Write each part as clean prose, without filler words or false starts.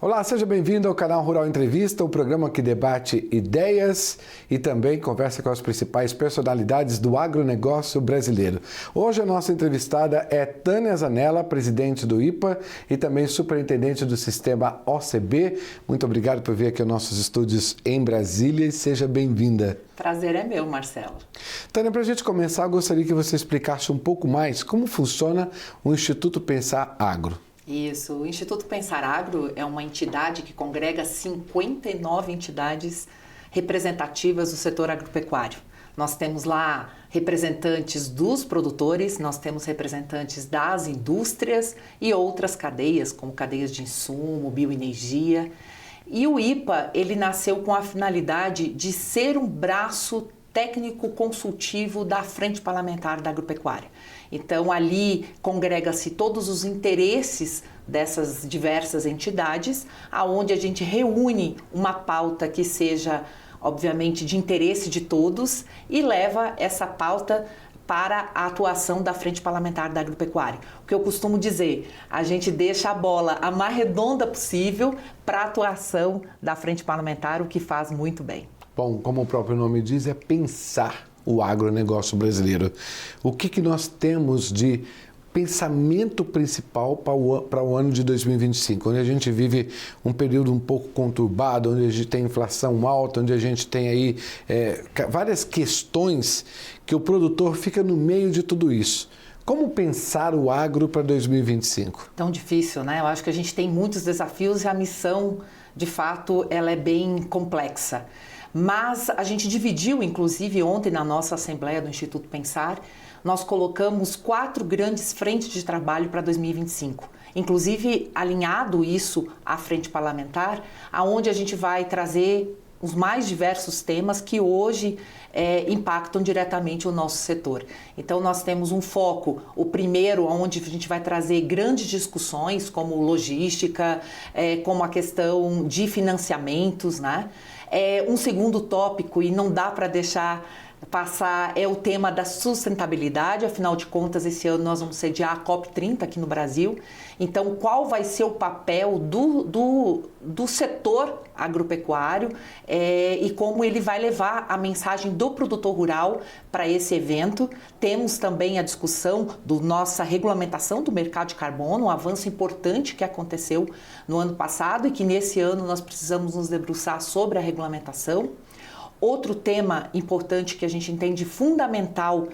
Olá, seja bem-vindo ao canal Rural Entrevista, o programa que debate ideias e também conversa com as principais personalidades do agronegócio brasileiro. Hoje a nossa entrevistada é Tânia Zanella, presidente do IPA e também superintendente do sistema OCB. Muito obrigado por vir aqui aos nossos estúdios em Brasília e seja bem-vinda. Prazer é meu, Marcelo. Tânia, para a gente começar, eu gostaria que você explicasse um pouco mais como funciona o Instituto Pensar Agro. Isso, o Instituto Pensar Agro é uma entidade que congrega 59 entidades representativas do setor agropecuário. Nós temos lá representantes dos produtores, nós temos representantes das indústrias e outras cadeias, como cadeias de insumo, bioenergia. E o IPA, ele nasceu com a finalidade de ser um braço técnico consultivo da Frente Parlamentar da Agropecuária. Então, ali congrega-se todos os interesses dessas diversas entidades, aonde a gente reúne uma pauta que seja, obviamente, de interesse de todos e leva essa pauta para a atuação da Frente Parlamentar da Agropecuária. O que eu costumo dizer, a gente deixa a bola a mais redonda possível para a atuação da Frente Parlamentar, o que faz muito bem. Bom, como o próprio nome diz, é pensar o agronegócio brasileiro. O que nós temos de pensamento principal para o ano de 2025, onde a gente vive um período um pouco conturbado, onde a gente tem inflação alta, onde a gente tem aí várias questões que o produtor fica no meio de tudo isso. Como pensar o agro para 2025? Tão difícil, né? Eu acho que a gente tem muitos desafios e a missão, de fato, ela é bem complexa. Mas a gente dividiu, inclusive ontem na nossa Assembleia do Instituto Pensar, nós colocamos 4 grandes frentes de trabalho para 2025. Inclusive alinhado isso à frente parlamentar, aonde a gente vai trazer os mais diversos temas que hoje impactam diretamente o nosso setor. Então nós temos um foco, o primeiro, onde a gente vai trazer grandes discussões como logística, como a questão de financiamentos, né? Um segundo tópico, e não dá para deixar passar, é o tema da sustentabilidade. Afinal de contas, esse ano nós vamos sediar a COP30 aqui no Brasil. Então, qual vai ser o papel do setor agropecuário e como ele vai levar a mensagem do produtor rural para esse evento. Temos também a discussão da nossa regulamentação do mercado de carbono, um avanço importante que aconteceu no ano passado e que nesse ano nós precisamos nos debruçar sobre a regulamentação. Outro tema importante que a gente entende fundamental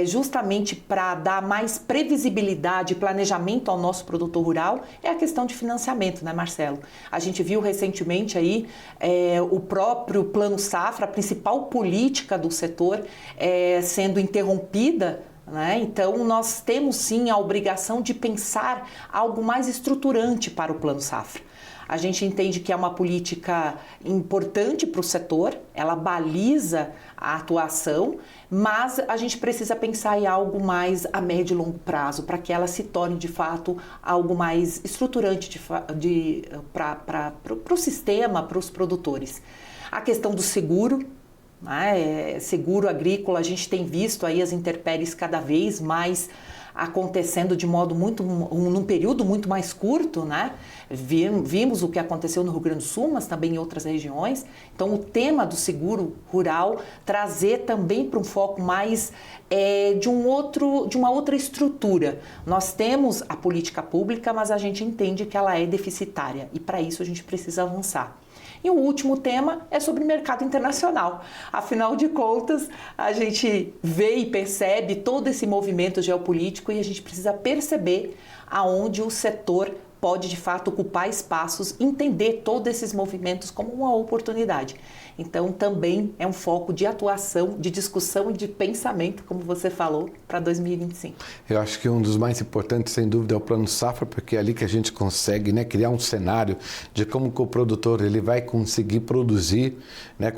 justamente para dar mais previsibilidade e planejamento ao nosso produtor rural é a questão de financiamento, né, Marcelo? A gente viu recentemente aí o próprio Plano Safra, a principal política do setor, sendo interrompida. Então, nós temos sim a obrigação de pensar algo mais estruturante para o Plano Safra. A gente entende que é uma política importante para o setor, ela baliza a atuação, mas a gente precisa pensar em algo mais a médio e longo prazo, para que ela se torne de fato algo mais estruturante para o sistema, para os produtores. A questão do seguro, seguro agrícola, a gente tem visto aí as intempéries cada vez mais acontecendo de modo num período muito mais curto, né? Vimos o que aconteceu no Rio Grande do Sul, mas também em outras regiões. Então, o tema do seguro rural trazer também para um foco mais de uma outra estrutura. Nós temos a política pública, mas a gente entende que ela é deficitária e para isso a gente precisa avançar. E o último tema é sobre mercado internacional. Afinal de contas, a gente vê e percebe todo esse movimento geopolítico e a gente precisa perceber aonde o setor pode, de fato, ocupar espaços, entender todos esses movimentos como uma oportunidade. Então, também é um foco de atuação, de discussão e de pensamento, como você falou, para 2025. Eu acho que um dos mais importantes, sem dúvida, é o Plano Safra, porque é ali que a gente consegue, criar um cenário de como que o produtor ele vai conseguir produzir,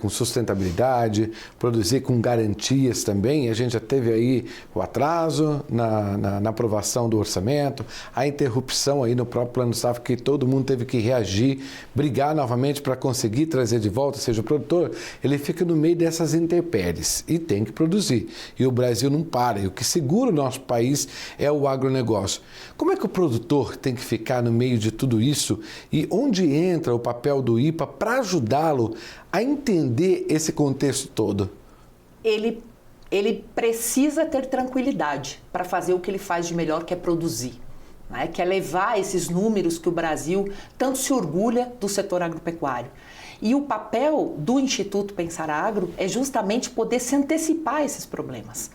com sustentabilidade, produzir com garantias também. A gente já teve aí o atraso na aprovação do orçamento, a interrupção aí no próprio Plano Safra, que todo mundo teve que reagir, brigar novamente para conseguir trazer de volta, seja o produtor, ele fica no meio dessas intempéries e tem que produzir. E o Brasil não para. E o que segura o nosso país é o agronegócio. Como é que o produtor tem que ficar no meio de tudo isso e onde entra o papel do IPA para ajudá-lo a entender esse contexto todo? Ele precisa ter tranquilidade para fazer o que ele faz de melhor, que é produzir, né? Que é levar esses números que o Brasil tanto se orgulha do setor agropecuário. E o papel do Instituto Pensar Agro é justamente poder se antecipar a esses problemas,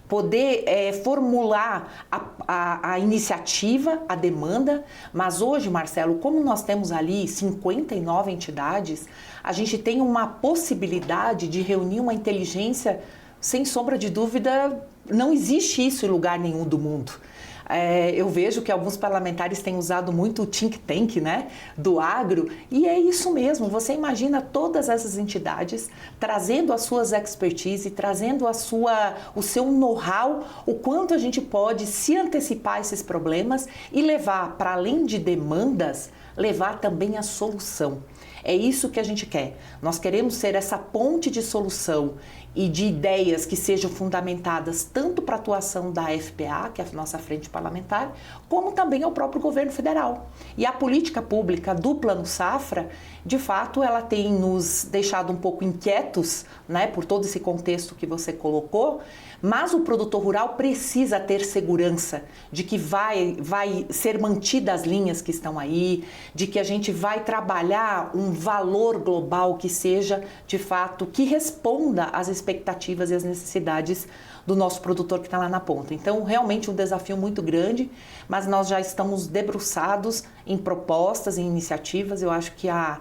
poder formular a iniciativa, a demanda, mas hoje, Marcelo, como nós temos ali 59 entidades, a gente tem uma possibilidade de reunir uma inteligência. Sem sombra de dúvida, não existe isso em lugar nenhum do mundo. Eu vejo que alguns parlamentares têm usado muito o think tank, né, do agro, e é isso mesmo. Você imagina todas essas entidades trazendo as suas expertise, trazendo o seu know-how, o quanto a gente pode se antecipar a esses problemas e levar, para além de demandas, levar também a solução. É isso que a gente quer. Nós queremos ser essa ponte de solução e de ideias que sejam fundamentadas tanto para a atuação da FPA, que é a nossa frente parlamentar, como também ao próprio governo federal. E a política pública do Plano Safra, de fato, ela tem nos deixado um pouco inquietos, né, por todo esse contexto que você colocou, mas o produtor rural precisa ter segurança de que vai ser mantidas as linhas que estão aí, de que a gente vai trabalhar um valor global que seja, de fato, que responda às expectativas e às necessidades do nosso produtor que está lá na ponta. Então, realmente um desafio muito grande, mas nós já estamos debruçados em propostas, em iniciativas. Eu acho que a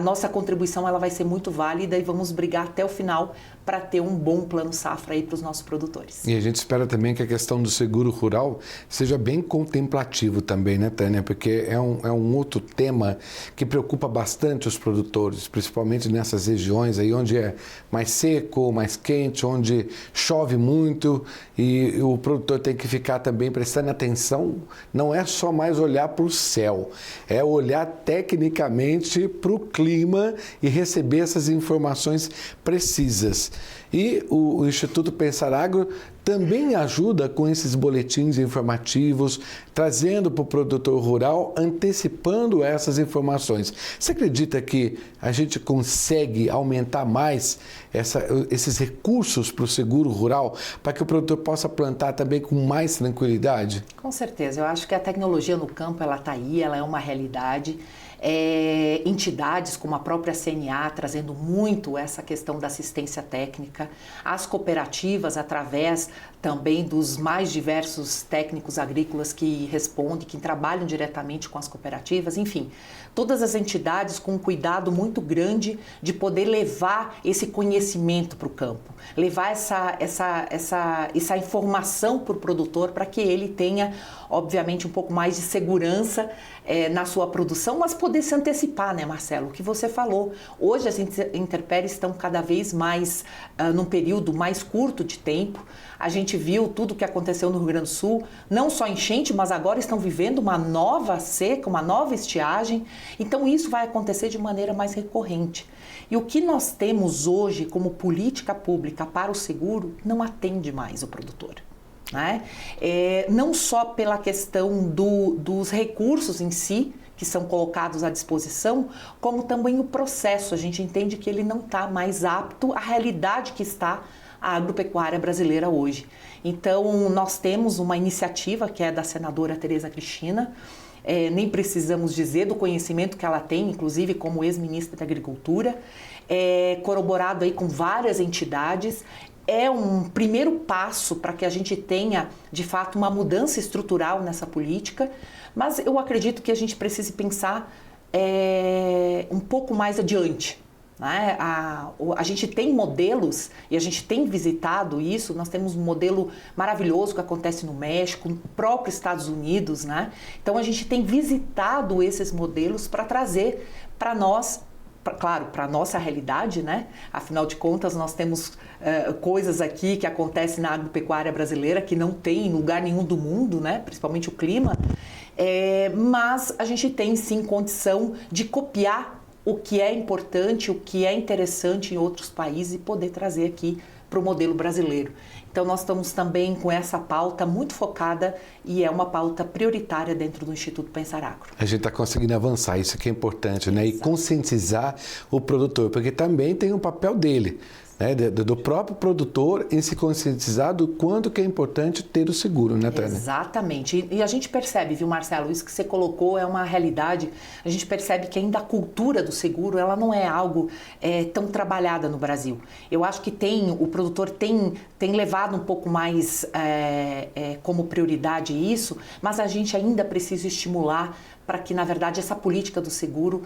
nossa contribuição ela vai ser muito válida e vamos brigar até o final para ter um bom plano safra aí para os nossos produtores. E a gente espera também que a questão do seguro rural seja bem contemplativo também, né, Tânia? Porque é um outro tema que preocupa bastante os produtores, principalmente nessas regiões aí onde é mais seco, mais quente, onde chove muito e o produtor tem que ficar também prestando atenção. Não é só mais olhar para o céu, é olhar tecnicamente para o clima e receber essas informações precisas. E o Instituto Pensar Agro também ajuda com esses boletins informativos, trazendo para o produtor rural, antecipando essas informações. Você acredita que a gente consegue aumentar mais esses recursos para o seguro rural, para que o produtor possa plantar também com mais tranquilidade? Com certeza. Eu acho que a tecnologia no campo ela está aí, ela é uma realidade. Entidades como a própria CNA trazendo muito essa questão da assistência técnica, as cooperativas através também dos mais diversos técnicos agrícolas que respondem, que trabalham diretamente com as cooperativas, enfim, todas as entidades com um cuidado muito grande de poder levar esse conhecimento para o campo, levar essa informação para o produtor para que ele tenha, obviamente, um pouco mais de segurança na sua produção, mas poder se antecipar, né, Marcelo? O que você falou. Hoje as intempéries estão cada vez mais num período mais curto de tempo. A gente viu tudo o que aconteceu no Rio Grande do Sul, não só enchente, mas agora estão vivendo uma nova seca, uma nova estiagem. Então isso vai acontecer de maneira mais recorrente. E o que nós temos hoje como política pública para o seguro não atende mais o produtor. Né? Não só pela questão dos recursos em si, que são colocados à disposição, como também o processo. A gente entende que ele não está mais apto à realidade que está a agropecuária brasileira hoje. Então, nós temos uma iniciativa que é da senadora Tereza Cristina, nem precisamos dizer do conhecimento que ela tem, inclusive como ex-ministra da Agricultura, corroborado aí com várias entidades. É um primeiro passo para que a gente tenha, de fato, uma mudança estrutural nessa política, mas eu acredito que a gente precise pensar um pouco mais adiante. Né? A gente tem modelos, e a gente tem visitado isso, nós temos um modelo maravilhoso que acontece no México, no próprio Estados Unidos, né? Então a gente tem visitado esses modelos para trazer para nós, claro, para a nossa realidade, né? Afinal de contas, nós temos coisas aqui que acontecem na agropecuária brasileira que não tem em lugar nenhum do mundo, né? Principalmente o clima. mas a gente tem sim condição de copiar o que é importante, o que é interessante em outros países e poder trazer aqui para o modelo brasileiro. Então nós estamos também com essa pauta muito focada e é uma pauta prioritária dentro do Instituto Pensar Agro. A gente está conseguindo avançar, isso que é importante, né? E conscientizar o produtor, porque também tem um papel dele, né? Do próprio produtor em se conscientizar do quanto que é importante ter o seguro, né, Tânia? Exatamente. E a gente percebe, viu, Marcelo, isso que você colocou é uma realidade. A gente percebe que ainda a cultura do seguro, ela não é algo tão trabalhada no Brasil. Eu acho que o produtor tem levado um pouco mais como prioridade isso, mas a gente ainda precisa estimular para que, na verdade, essa política do seguro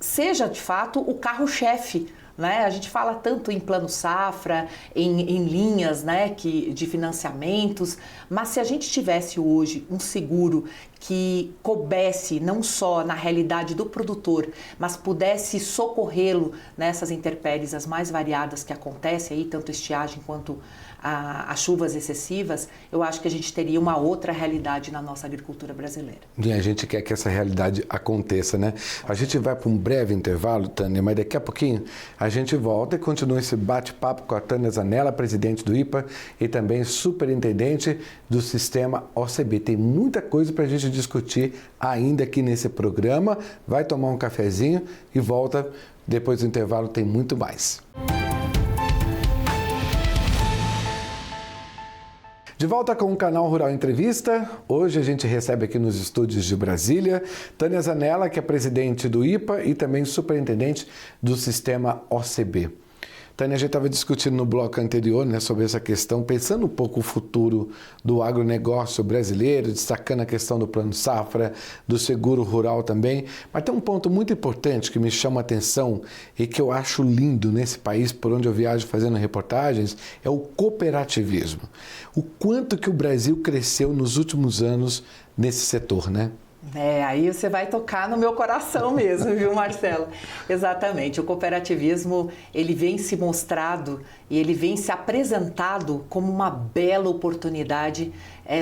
seja, de fato, o carro-chefe. Né? A gente fala tanto em plano safra, em linhas, né, de financiamentos, mas se a gente tivesse hoje um seguro que coubesse não só na realidade do produtor, mas pudesse socorrê-lo nessas intempéries as mais variadas que acontecem, aí, tanto estiagem quanto as chuvas excessivas, eu acho que a gente teria uma outra realidade na nossa agricultura brasileira. E a gente quer que essa realidade aconteça, né? A gente vai para um breve intervalo, Tânia, mas daqui a pouquinho a gente volta e continua esse bate-papo com a Tânia Zanella, presidente do IPA e também superintendente do sistema OCB. Tem muita coisa para a gente discutir ainda aqui nesse programa. Vai tomar um cafezinho e volta depois do intervalo, tem muito mais. De volta com o canal Rural Entrevista, hoje a gente recebe aqui nos estúdios de Brasília, Tânia Zanella, que é presidente do IPA e também superintendente do sistema OCB. Tânia, a gente estava discutindo no bloco anterior, né, sobre essa questão, pensando um pouco o futuro do agronegócio brasileiro, destacando a questão do plano safra, do seguro rural também, mas tem um ponto muito importante que me chama a atenção e que eu acho lindo nesse país, por onde eu viajo fazendo reportagens, é o cooperativismo. O quanto que o Brasil cresceu nos últimos anos nesse setor, né? Aí você vai tocar no meu coração mesmo, viu, Marcelo? Exatamente. O cooperativismo, ele vem se mostrado e ele vem se apresentado como uma bela oportunidade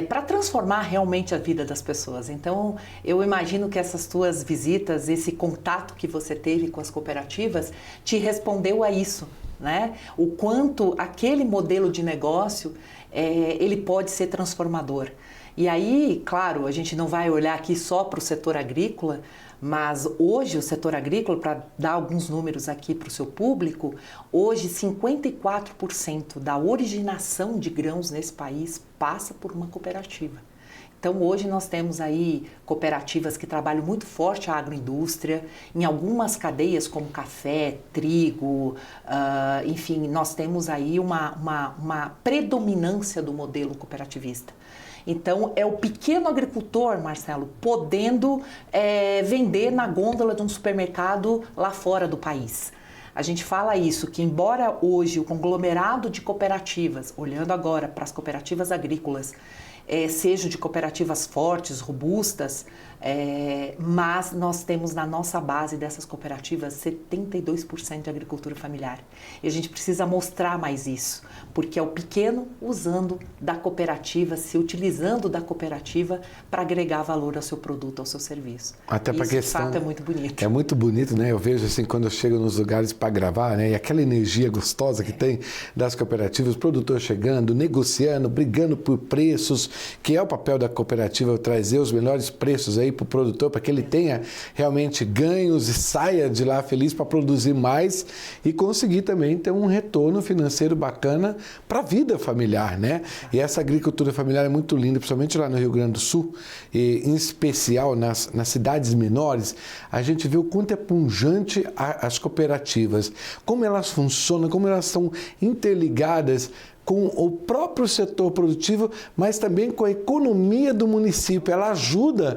para transformar realmente a vida das pessoas. Então, eu imagino que essas tuas visitas, esse contato que você teve com as cooperativas, te respondeu a isso, né? O quanto aquele modelo de negócio, ele pode ser transformador. E aí, claro, a gente não vai olhar aqui só para o setor agrícola, mas hoje o setor agrícola, para dar alguns números aqui para o seu público, hoje 54% da originação de grãos nesse país passa por uma cooperativa. Então hoje nós temos aí cooperativas que trabalham muito forte a agroindústria, em algumas cadeias como café, trigo, enfim, nós temos aí uma predominância do modelo cooperativista. Então, é o pequeno agricultor, Marcelo, podendo vender na gôndola de um supermercado lá fora do país. A gente fala isso, que embora hoje o conglomerado de cooperativas, olhando agora para as cooperativas agrícolas, sejam de cooperativas fortes, robustas, mas nós temos na nossa base dessas cooperativas 72% de agricultura familiar. E a gente precisa mostrar mais isso, porque é o pequeno usando da cooperativa, se utilizando da cooperativa para agregar valor ao seu produto, ao seu serviço. Até para isso, questão, de fato, é muito bonito. É muito bonito, né? Eu vejo assim, quando eu chego nos lugares para gravar, né? E aquela energia gostosa que tem das cooperativas, o produtor chegando, negociando, brigando por preços, que é o papel da cooperativa, trazer os melhores preços aí para o produtor, para que ele tenha realmente ganhos e saia de lá feliz para produzir mais e conseguir também ter um retorno financeiro bacana para a vida familiar, né? E essa agricultura familiar é muito linda, principalmente lá no Rio Grande do Sul, e em especial nas cidades menores, a gente vê o quanto é pungente as cooperativas, como elas funcionam, como elas são interligadas com o próprio setor produtivo, mas também com a economia do município. Ela ajuda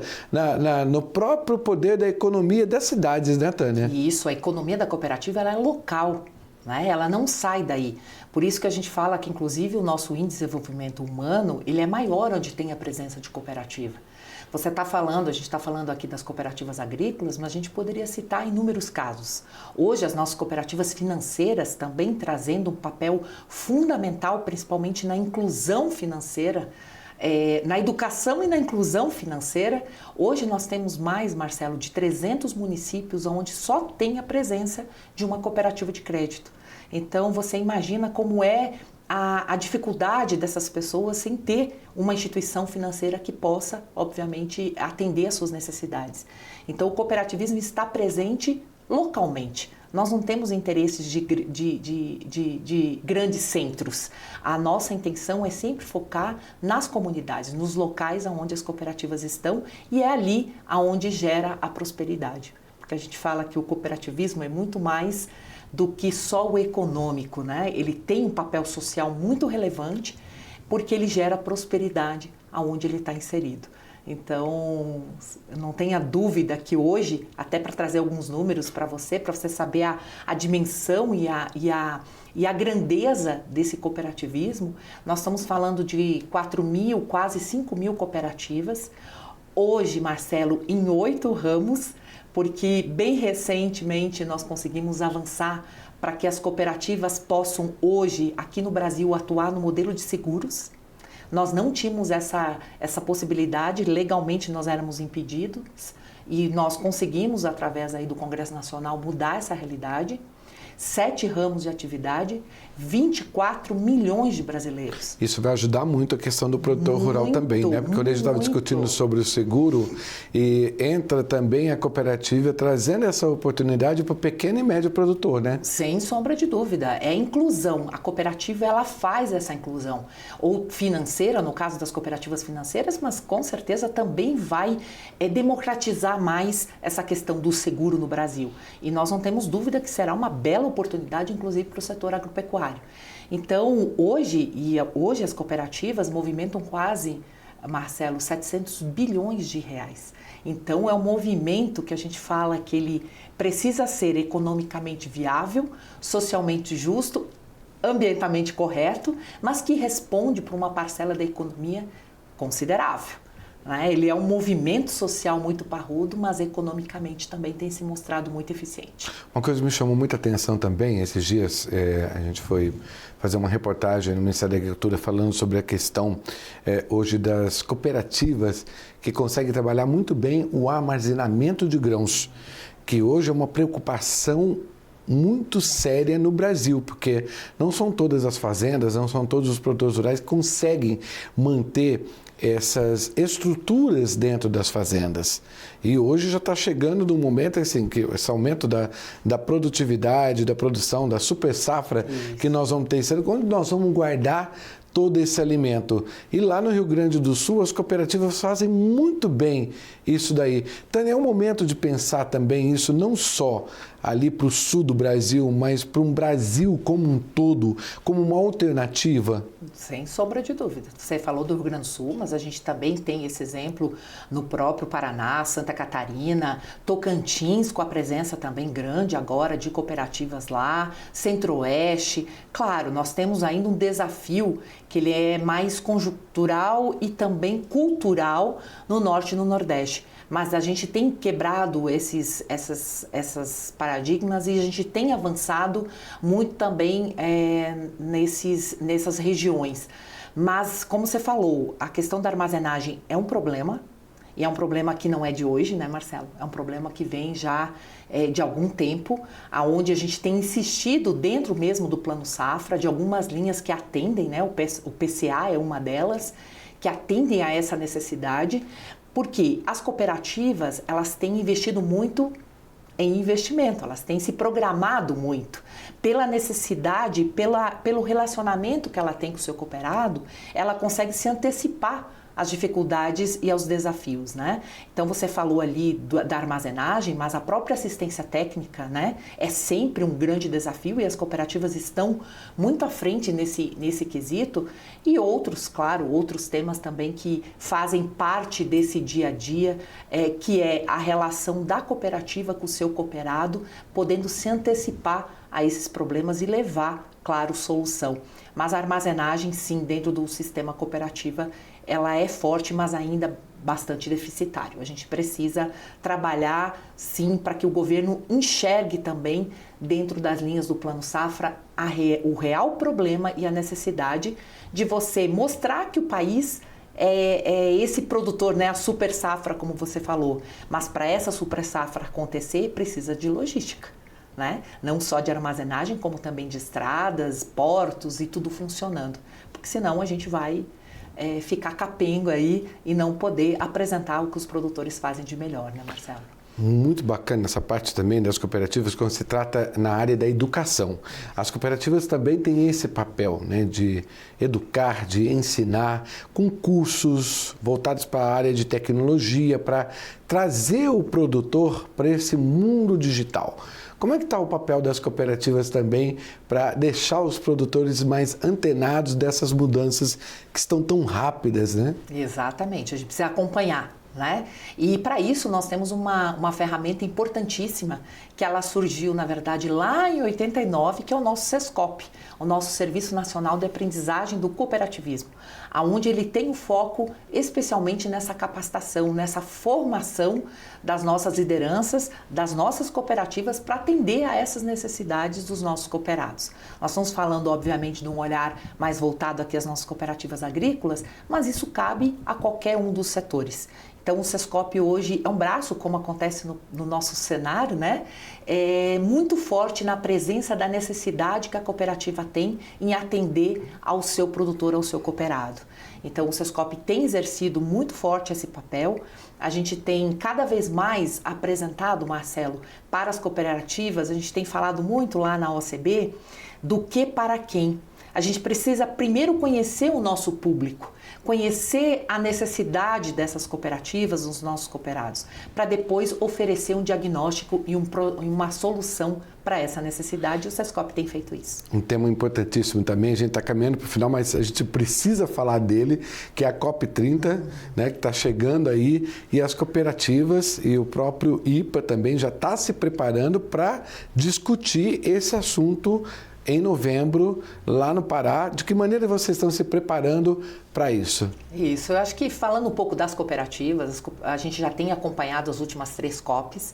no próprio poder da economia das cidades, né, Tânia? Isso, a economia da cooperativa ela é local, né? Ela não sai daí. Por isso que a gente fala que, inclusive, o nosso índice de desenvolvimento humano ele é maior onde tem a presença de cooperativa. Você está falando, a gente está falando aqui das cooperativas agrícolas, mas a gente poderia citar inúmeros casos. Hoje, as nossas cooperativas financeiras também trazendo um papel fundamental, principalmente na inclusão financeira Na educação e na inclusão financeira, hoje nós temos mais, Marcelo, de 300 municípios onde só tem a presença de uma cooperativa de crédito. Então, você imagina como é a dificuldade dessas pessoas sem ter uma instituição financeira que possa, obviamente, atender às suas necessidades. Então, o cooperativismo está presente localmente. Nós não temos interesses de grandes centros. A nossa intenção é sempre focar nas comunidades, nos locais onde as cooperativas estão, e é ali onde gera a prosperidade. Porque a gente fala que o cooperativismo é muito mais do que só o econômico, né? Ele tem um papel social muito relevante porque ele gera prosperidade aonde ele está inserido. Então, não tenha dúvida que hoje, até para trazer alguns números para você saber a dimensão e a grandeza desse cooperativismo, nós estamos falando de 4.000, quase 5.000 cooperativas. Hoje, Marcelo, em 8 ramos, porque bem recentemente nós conseguimos avançar para que as cooperativas possam hoje, aqui no Brasil, atuar no modelo de seguros. Nós não tínhamos essa possibilidade, legalmente nós éramos impedidos e nós conseguimos, através aí do Congresso Nacional, mudar essa realidade. 7 ramos de atividade, 24 milhões de brasileiros. Isso vai ajudar muito a questão do produtor rural também, né? Porque quando a gente estava discutindo sobre o seguro, e entra também a cooperativa trazendo essa oportunidade para o pequeno e médio produtor, né? Sem sombra de dúvida, é inclusão. A cooperativa, ela faz essa inclusão, ou financeira, no caso das cooperativas financeiras, mas com certeza também vai democratizar mais essa questão do seguro no Brasil. E nós não temos dúvida que será uma bela oportunidade, inclusive para o setor agropecuário. Então, hoje as cooperativas movimentam quase, Marcelo, 700 bilhões de reais. Então, é um movimento que a gente fala que ele precisa ser economicamente viável, socialmente justo, ambientalmente correto, mas que responde para uma parcela da economia considerável. Ele é um movimento social muito parrudo, mas economicamente também tem se mostrado muito eficiente. Uma coisa que me chamou muita atenção também, esses dias a gente foi fazer uma reportagem no Ministério da Agricultura falando sobre a questão hoje das cooperativas que conseguem trabalhar muito bem o armazenamento de grãos, que hoje é uma preocupação muito séria no Brasil, porque não são todas as fazendas, não são todos os produtores rurais que conseguem manter essas estruturas dentro das fazendas. E hoje já está chegando num momento assim, que esse aumento da produtividade, da produção, da super safra que nós vamos ter, onde nós vamos guardar todo esse alimento. E lá no Rio Grande do Sul, as cooperativas fazem muito bem isso daí. Então, é um momento de pensar também isso, não só ali para o sul do Brasil, mas para um Brasil como um todo, como uma alternativa. Sem sombra de dúvida. Você falou do Rio Grande do Sul, mas a gente também tem esse exemplo no próprio Paraná, Santa Catarina, Tocantins, com a presença também grande agora de cooperativas lá, Centro-Oeste. Claro, nós temos ainda um desafio que ele é mais conjuntural e também cultural no Norte e no Nordeste. Mas a gente tem quebrado essas paradigmas e a gente tem avançado muito também nessas regiões. Mas, como você falou, a questão da armazenagem é um problema, e é um problema que não é de hoje, né, Marcelo? É um problema que vem já de algum tempo, aonde a gente tem insistido dentro mesmo do Plano Safra, de algumas linhas que atendem, né? O PCA é uma delas, que atendem a essa necessidade, porque as cooperativas, elas têm investido muito em investimento, elas têm se programado muito. Pela necessidade, pelo relacionamento que ela tem com o seu cooperado, ela consegue se antecipar às dificuldades e aos desafios, né? Então, você falou ali da armazenagem, mas a própria assistência técnica, né, é sempre um grande desafio e as cooperativas estão muito à frente nesse quesito e outros, claro, outros temas também que fazem parte desse dia a dia, que é a relação da cooperativa com o seu cooperado, podendo se antecipar a esses problemas e levar, claro, solução. Mas a armazenagem, sim, dentro do sistema cooperativa, ela é forte, mas ainda bastante deficitário. A gente precisa trabalhar, sim, para que o governo enxergue também, dentro das linhas do Plano Safra, o real problema e a necessidade de você mostrar que o país é esse produtor, né, a super safra, como você falou. Mas para essa super safra acontecer, precisa de logística, né? Não só de armazenagem, como também de estradas, portos e tudo funcionando. Porque senão a gente vai ficar capengo aí e não poder apresentar o que os produtores fazem de melhor, né, Marcelo? Muito bacana essa parte também das cooperativas quando se trata na área da educação. As cooperativas também têm esse papel, né, de educar, de ensinar, com cursos voltados para a área de tecnologia, para trazer o produtor para esse mundo digital. Como é que está o papel das cooperativas também para deixar os produtores mais antenados dessas mudanças que estão tão rápidas, né? Exatamente, a gente precisa acompanhar. Né? E para isso nós temos uma ferramenta importantíssima que ela surgiu, na verdade, lá em 89, que é o nosso SESCOP, o nosso Serviço Nacional de Aprendizagem do Cooperativismo, onde ele tem o foco especialmente nessa capacitação, nessa formação das nossas lideranças, das nossas cooperativas para atender a essas necessidades dos nossos cooperados. Nós estamos falando, obviamente, de um olhar mais voltado aqui às nossas cooperativas agrícolas, mas isso cabe a qualquer um dos setores. Então, o SESCOP hoje é um braço, como acontece no nosso cenário, né? É muito forte na presença da necessidade que a cooperativa tem em atender ao seu produtor, ao seu cooperado. Então, o SESCOP tem exercido muito forte esse papel. A gente tem cada vez mais apresentado, Marcelo, para as cooperativas, a gente tem falado muito lá na OCB, do que para quem. A gente precisa primeiro conhecer o nosso público, conhecer a necessidade dessas cooperativas, dos nossos cooperados, para depois oferecer um diagnóstico e uma solução para essa necessidade, e o SESCOP tem feito isso. Um tema importantíssimo também, a gente está caminhando para o final, mas a gente precisa falar dele, que é a COP30, né, que está chegando aí, e as cooperativas e o próprio IPA também já está se preparando para discutir esse assunto em novembro, lá no Pará. De que maneira vocês estão se preparando para isso? Isso, eu acho que falando um pouco das cooperativas, a gente já tem acompanhado as últimas 3 COPs,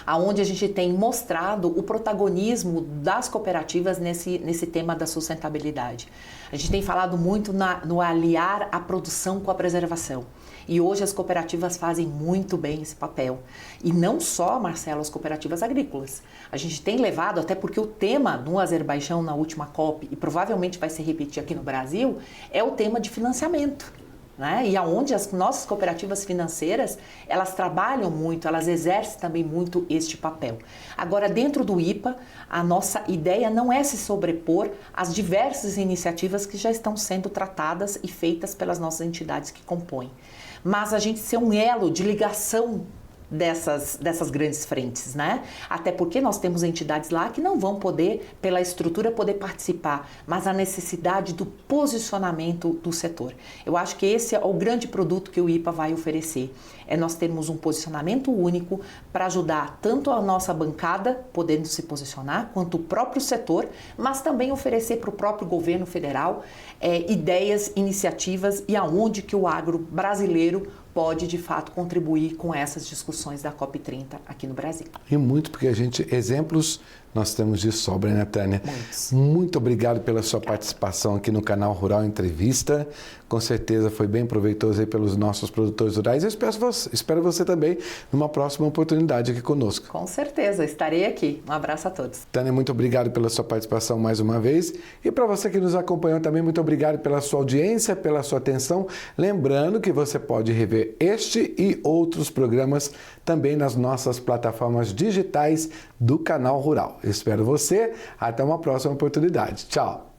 onde a gente tem mostrado o protagonismo das cooperativas nesse tema da sustentabilidade. A gente tem falado muito no aliar a produção com a preservação. E hoje as cooperativas fazem muito bem esse papel. E não só, Marcelo, as cooperativas agrícolas. A gente tem levado, até porque o tema no Azerbaijão, na última COP, e provavelmente vai se repetir aqui no Brasil, é o tema de financiamento. Né? E aonde as nossas cooperativas financeiras, elas trabalham muito, elas exercem também muito este papel. Agora, dentro do IPA, a nossa ideia não é se sobrepor às diversas iniciativas que já estão sendo tratadas e feitas pelas nossas entidades que compõem, mas a gente ser um elo de ligação dessas grandes frentes, né? Até porque nós temos entidades lá que não vão poder, pela estrutura, poder participar, mas a necessidade do posicionamento do setor. Eu acho que esse é o grande produto que o IPA vai oferecer. Nós termos um posicionamento único para ajudar tanto a nossa bancada, podendo se posicionar, quanto o próprio setor, mas também oferecer para o próprio governo federal ideias, iniciativas e aonde que o agro brasileiro pode, de fato, contribuir com essas discussões da COP30 aqui no Brasil. E muito, porque exemplos nós temos de sobra, né, Tânia? Muitos. Muito obrigado pela sua participação aqui no canal Rural Entrevista. Com certeza foi bem proveitoso aí pelos nossos produtores rurais. Eu espero você também numa próxima oportunidade aqui conosco. Com certeza, estarei aqui. Um abraço a todos. Tânia, muito obrigado pela sua participação mais uma vez. E para você que nos acompanhou também, muito obrigado pela sua audiência, pela sua atenção. Lembrando que você pode rever este e outros programas também nas nossas plataformas digitais do canal Rural. Espero você. Até uma próxima oportunidade. Tchau!